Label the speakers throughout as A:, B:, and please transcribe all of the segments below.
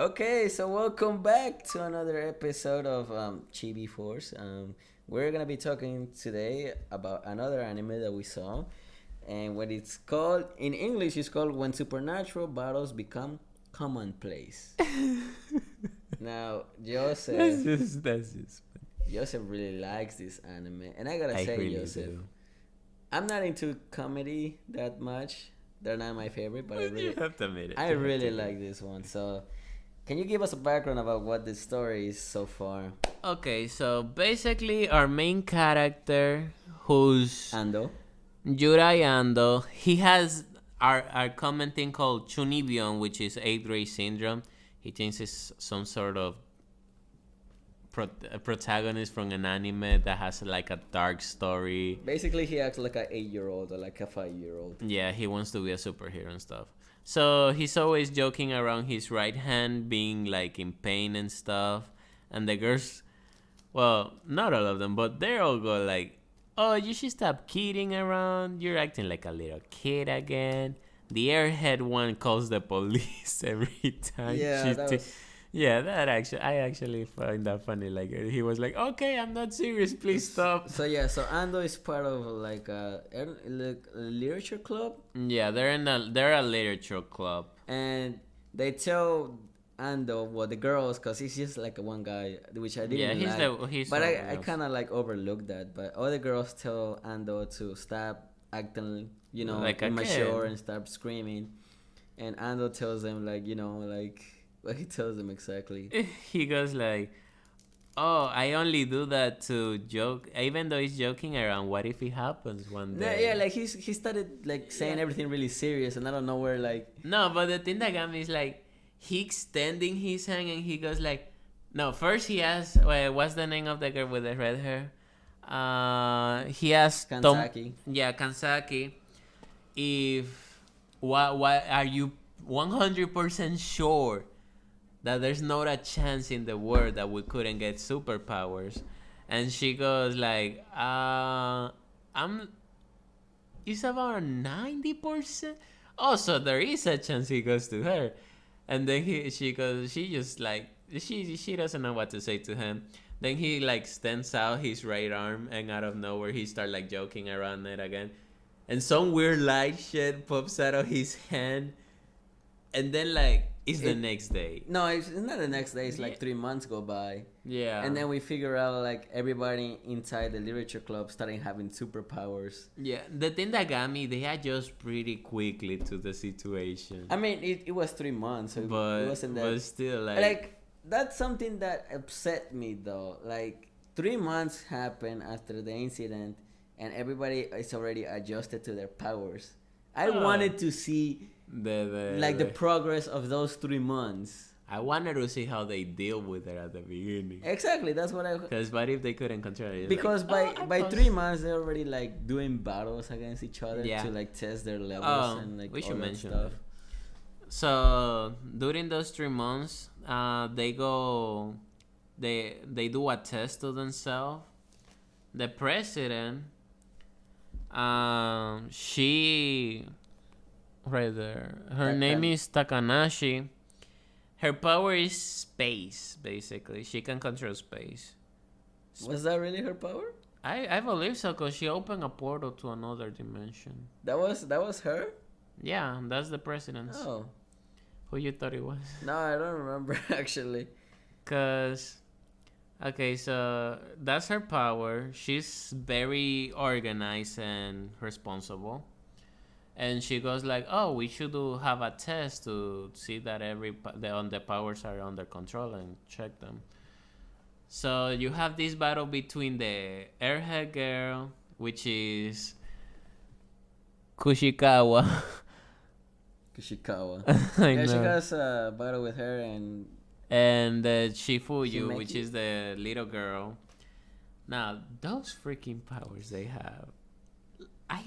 A: Okay, so welcome back to another episode of Chibi Force. We're gonna be talking today about another anime that we saw, and what it's called in English is called "When Supernatural Battles Become Commonplace." Now,
B: That's just.
A: Joseph really likes this anime, and I gotta
B: I
A: say,
B: really
A: Joseph,
B: do.
A: I'm not into comedy that much. They're not my favorite, but
B: You have to admit it.
A: I
B: You have
A: really
B: to.
A: like this one. So, can you give us a background about what the story is so far?
B: Okay, so basically, our main character, who's
A: Ando.
B: Yurai Ando, he has our common thing called Chunibion, which is eighth grade syndrome. He thinks it's some sort of a protagonist from an anime that has like a dark story.
A: Basically, he acts like an 8-year-old or like a 5-year-old.
B: Yeah, he wants to be a superhero and stuff. So he's always joking around his right hand being like in pain and stuff. And the girls, well, not all of them, but they all go like, "Oh, you should stop kidding around. You're acting like a little kid again." The airhead one calls the police every time.
A: Yeah, that was...
B: Yeah, I actually find that funny. Like he was like, "Okay, I'm not serious. Please stop."
A: So yeah, so Ando is part of like a literature club,
B: Yeah, they're a literature club.
A: and they tell Ando, well, the girls, cause he's just like one guy, which I didn't like. But I kind of like overlooked that. But all the girls tell Ando to stop acting,
B: Like a
A: immature
B: kid.
A: and stop screaming, and Ando tells them like, like what he tells them exactly.
B: He goes like, "Oh, I only do that to joke." Even though he's joking around, what if it happens one
A: No,
B: day?
A: yeah, like he started like saying
B: Yeah.
A: everything really serious, and I don't know where like.
B: No, but the thing that got me is like he extending his hand and he goes like, no. First he asks, "What's the name of the girl with the red hair?" He asked
A: Kansaki.
B: Kansaki, if what are you 100% sure that there's not a chance in the world that we couldn't get superpowers? And she goes like, I'm it's about 90%. Also, there is a chance he goes to her. And then she goes, she just like, she doesn't know what to say to him. Then he like extends out his right arm, and out of nowhere he start like joking around it again. And some weird light shit pops out of his hand. And then like, it's the next day.
A: No, it's not the next day. It's like
B: Yeah.
A: 3 months go by,
B: Yeah.
A: and then we figure out like everybody inside the literature club starting having superpowers.
B: Yeah, the thing that got me, they adjust pretty quickly to the situation.
A: I mean, it was 3 months, so
B: but
A: it wasn't that.
B: but still
A: Like that's something that upset me though. Like 3 months happened after the incident, and everybody is already adjusted to their powers. I wanted to see the progress of those 3 months.
B: I wanted to see how they deal with it at the beginning.
A: Exactly, that's what I.
B: Because what if they couldn't control it?
A: Because
B: Like,
A: by 3 months they're already like doing battles against each other
B: Yeah.
A: to like test their levels and like
B: we
A: all
B: should
A: that
B: mention
A: stuff.
B: that. So during those 3 months, they do a test to themselves. The president, she, right there, her name is Takanashi. Her power is space, basically. She can control space.
A: Was that really her power?
B: I believe so, because she opened a portal to another dimension.
A: That was her?
B: Yeah, that's the president's.
A: Oh.
B: Who you thought it was?
A: No, I don't remember actually.
B: Because, okay, so that's her power. She's very organized and responsible. And she goes like, "Oh, we should have a test to see that the powers are under control and check them." So you have this battle between the airhead girl, which is Kushikawa.
A: Kushikawa.
B: I
A: Yeah, she
B: know.
A: has a battle with her and
B: The Shifuyu, which
A: Himeki?
B: is the little girl. Now, those freaking powers they have, I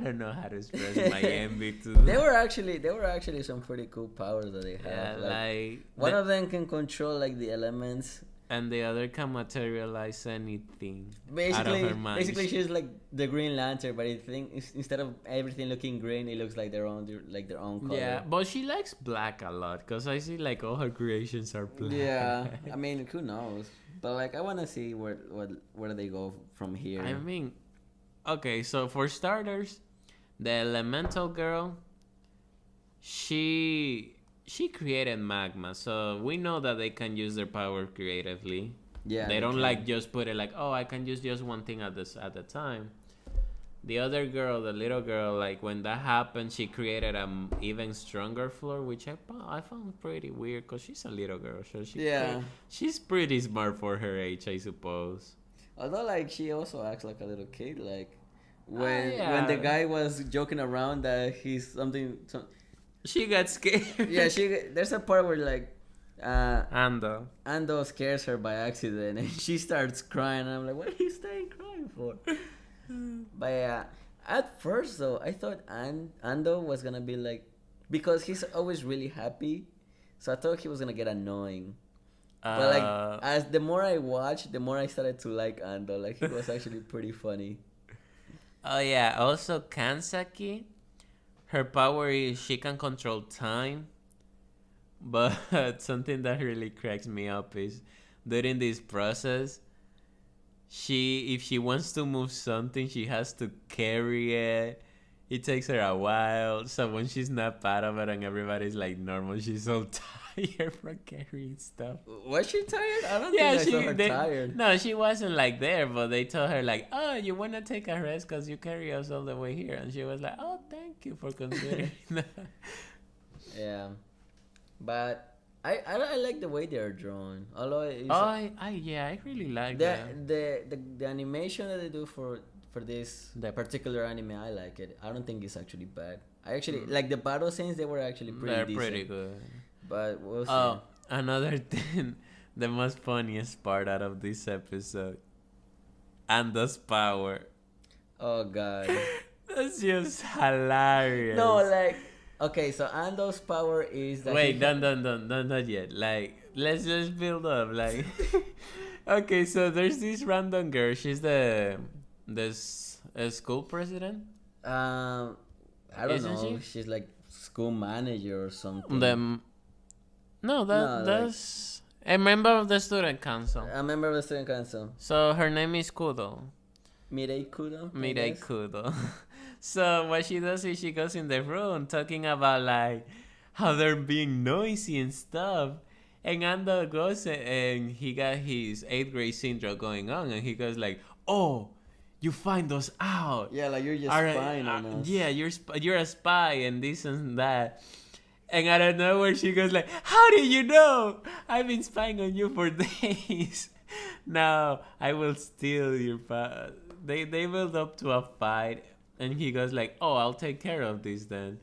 B: don't know how to express my envy to them.
A: They were actually some pretty cool powers that they have.
B: Yeah, like
A: one of them can control like the elements,
B: And the other can materialize anything out of her mind.
A: Basically, she's like the Green Lantern, but I think instead of everything looking green, it looks like their own color.
B: Yeah, but she likes black a lot because I see like all her creations are black.
A: Yeah, I mean, who knows? But like, I want to see where they go from here.
B: I mean, okay, so for starters, the elemental girl, she created magma, so we know that they can use their power creatively.
A: Yeah,
B: they don't
A: can.
B: like just put it like, oh, I can use just one thing at the time. The other girl, the little girl, like when that happened, she created an even stronger floor, which I found pretty weird because she's a little girl, so she's pretty smart for her age, I suppose.
A: Although like she also acts like a little kid, like when the guy was joking around that he's something.
B: She got scared.
A: Yeah, there's a part where like
B: Ando
A: scares her by accident and she starts crying. And I'm like, what are you staying crying for? But yeah, at first though, I thought Ando was gonna be like, because he's always really happy, so I thought he was gonna get annoying. But like, as the more I watched, the more I started to like Ando. Like, he was actually pretty funny.
B: Oh yeah, also Kansaki, her power is she can control time. But something that really cracks me up is during this process, if she wants to move something, she has to carry it. It takes her a while. So when she's not part of it and everybody's like normal, she's so tired from carrying stuff.
A: Was she tired? I don't think I saw her tired.
B: No, she wasn't like there, but they told her like, oh, you want to take a rest because you carry us all the way here. And she was like, oh, thank you for considering that.
A: Yeah. But I like the way they're drawn. Although
B: I really like that.
A: The animation that they do for this particular anime, I like it. I don't think it's actually bad. I actually like the battle scenes. They were actually pretty decent.
B: Pretty good.
A: But we'll see.
B: Oh, another thing, the most funniest part out of this episode, Ando's power.
A: Oh god.
B: That's just hilarious.
A: No, like, okay, so Ando's power is that.
B: Wait, not yet. Like, let's just build up. Like, okay, so there's this random girl. She's this school president.
A: I don't know. She's like school manager or something.
B: That's a member of the student council.
A: A member of the student council.
B: So her name is Kudo.
A: Mirei Kudo.
B: Mirei Kudo. So what she does is she goes in the room talking about like how they're being noisy and stuff. And Ando goes and he got his 8th grade syndrome going on, and he goes like, oh, you find us out.
A: Yeah, like you're just spying on us.
B: Yeah, you're a spy and this and that. And out of nowhere, she goes like, how do you know? I've been spying on you for days. Now, I will steal your They build up to a fight. And he goes like, oh, I'll take care of this then.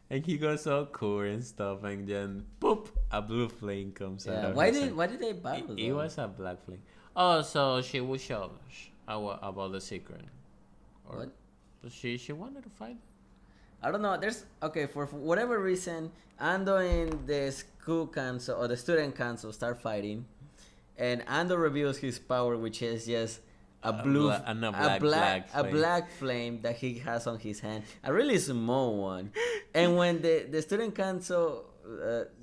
B: And he goes all cool and stuff. And then, boop, a blue flame comes out of
A: why did they battle?
B: It was a black flame. Oh, so she was show about the secret. Or
A: what?
B: She wanted to fight.
A: I don't know. For whatever reason, Ando and the school council or the student council start fighting, and Ando reveals his power, which is just a black flame that he has on his hand, a really small one. And when the student council,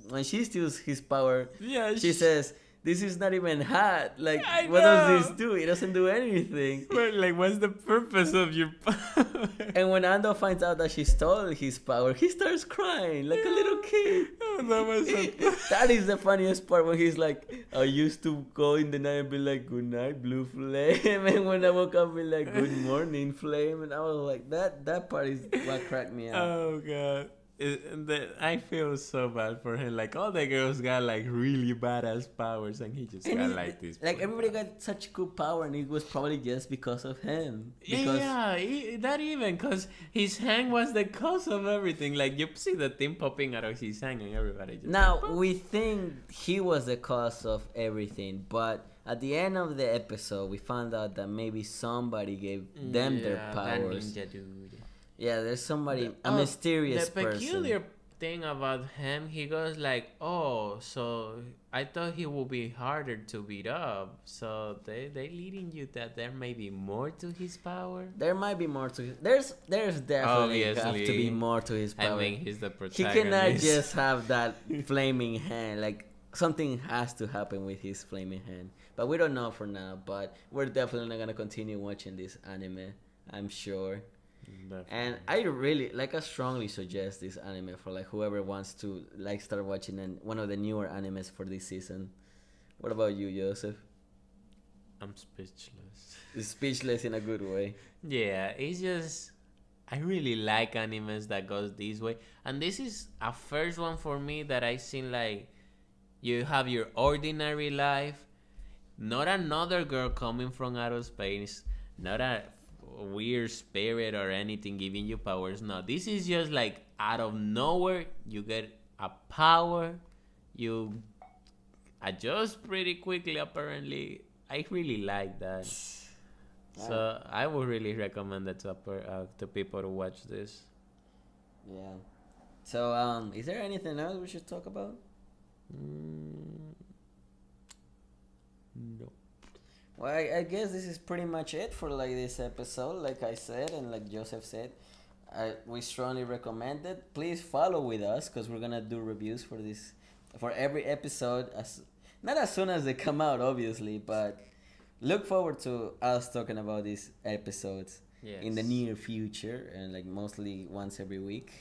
A: when she steals his power, she says, this is not even hot. Like, what does this do? It doesn't do anything.
B: But, like, what's the purpose of your power?
A: And when Ando finds out that she stole his power, he starts crying like a little kid.
B: Oh, that was
A: that is the funniest part, when he's like, I used to go in the night and be like, good night, blue flame. And when I woke up, be like, good morning, flame. And I was like, that part is what cracked me up.
B: Oh, God. I feel so bad for him. Like, all the girls got like really badass powers, and he just got like this.
A: Like, everybody got such cool power, and it was probably just because of him.
B: Because his hand was the cause of everything. Like, you see the thing popping out of his hand, and everybody just.
A: Now we think he was the cause of everything, but at the end of the episode, we found out that maybe somebody gave them their powers.
B: That ninja dude.
A: Yeah, there's somebody, a mysterious person.
B: The peculiar thing about him. He goes like, "Oh, so I thought he would be harder to beat up. So they leading you that there may be more to his power."
A: There might be more to his. There's definitely have to be
B: Obviously.
A: more to his power.
B: I mean, he's the
A: He cannot
B: protagonist.
A: just have that flaming hand. Like something has to happen with his flaming hand. But we don't know for now. But we're definitely gonna continue watching this anime. I'm sure. And I really like. I strongly suggest this anime for like whoever wants to like start watching one of the newer animes for this season. What about you, Joseph?
B: I'm speechless.
A: Speechless in a good way.
B: Yeah, it's just I really like animes that goes this way, and this is a first one for me that I seen like you have your ordinary life, not another girl coming from outer space, not a weird spirit or anything giving you powers. No, this is just like out of nowhere you get a power, you adjust pretty quickly. Apparently, I really like that. So I would really recommend it to people to watch this.
A: Yeah. So is there anything else we should talk about?
B: No.
A: Well, I guess this is pretty much it for like this episode. Like I said, and like Joseph said, we strongly recommend it. Please follow with us because we're gonna do reviews for this, for every episode. As not as soon as they come out, obviously, but look forward to us talking about these episodes in the near future, and like mostly once every week.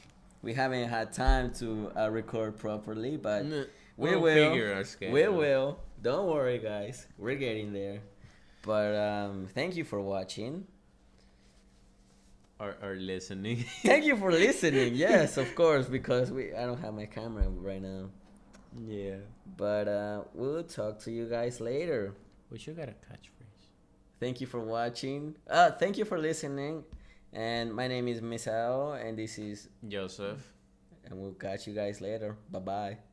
A: We haven't had time to record properly, but we
B: We'll
A: will.
B: figure our schedule.
A: We will. Don't worry, guys. We're getting there. But thank you for watching.
B: Or listening.
A: Thank you for listening. Yes, of course, because I don't have my camera right now.
B: Yeah.
A: But we'll talk to you guys later.
B: We should get a catchphrase.
A: Thank you for watching. Thank you for listening. And my name is Misao, and this is
B: Joseph.
A: and we'll catch you guys later. Bye bye.